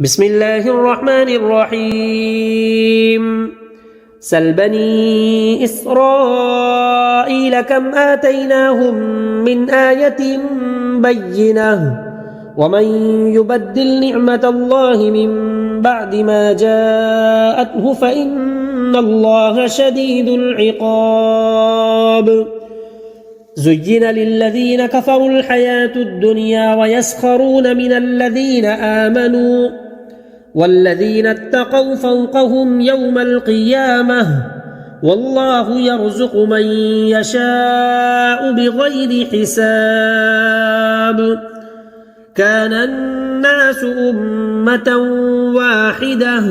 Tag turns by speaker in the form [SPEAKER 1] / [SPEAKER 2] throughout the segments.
[SPEAKER 1] بسم الله الرحمن الرحيم سل بني إسرائيل كم آتيناهم من آية بينة ومن يبدل نعمة الله من بعد ما جاءته فإن الله شديد العقاب زين للذين كفروا الحياة الدنيا ويسخرون من الذين آمنوا والذين اتقوا فوقهم يوم القيامة والله يرزق من يشاء بغير حساب كان الناس أمة واحدة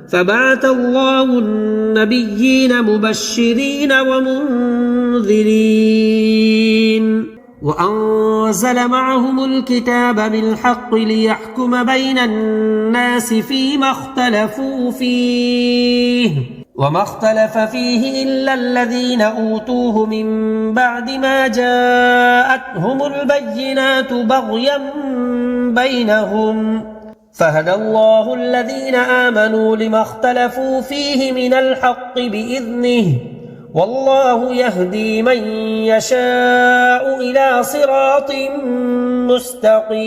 [SPEAKER 1] فبعث الله النبيين مبشرين ومنذرين وأنزل معهم الكتاب بالحق ليحكم بين الناس فيما اختلفوا فيه وما اختلف فيه إلا الذين أوتوه من بعد ما جاءتهم البينات بغيا بينهم فهدى الله الذين آمنوا لما اختلفوا فيه من الحق بإذنه والله يهدي من يشاء إلى صراط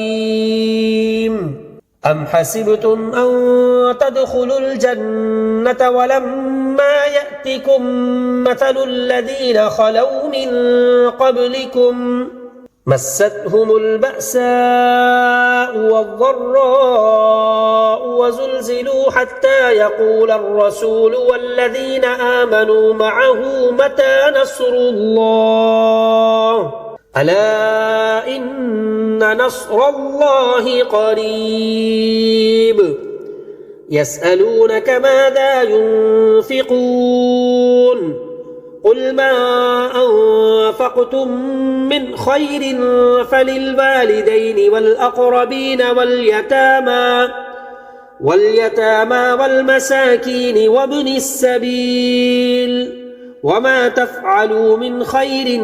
[SPEAKER 1] مستقيم أم حسبتم أن تدخلوا الجنة ولما يأتكم مثل الذين خلوا من قبلكم مستهم البأساء والضراء وزلزلوا حتى يقول الرسول والذين آمنوا معه متى نصر الله ألا إن نصر الله قريب يسألونك ماذا ينفقون قل ما أنفقتم من خير فللوالدين والأقربين واليتامى والمساكين وابن السبيل وما تفعلوا من خير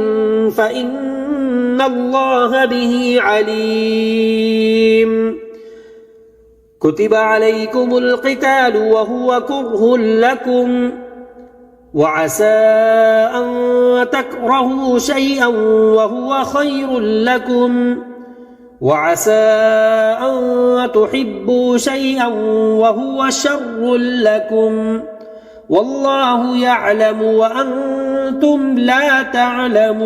[SPEAKER 1] فإن الله به عليم كتب عليكم القتال وهو كره لكم وعسى أن تكرهوا شيئا وهو خير لكم وعسى أن تحبوا شيئا وهو شر لكم والله يعلم وأنتم لا تعلمون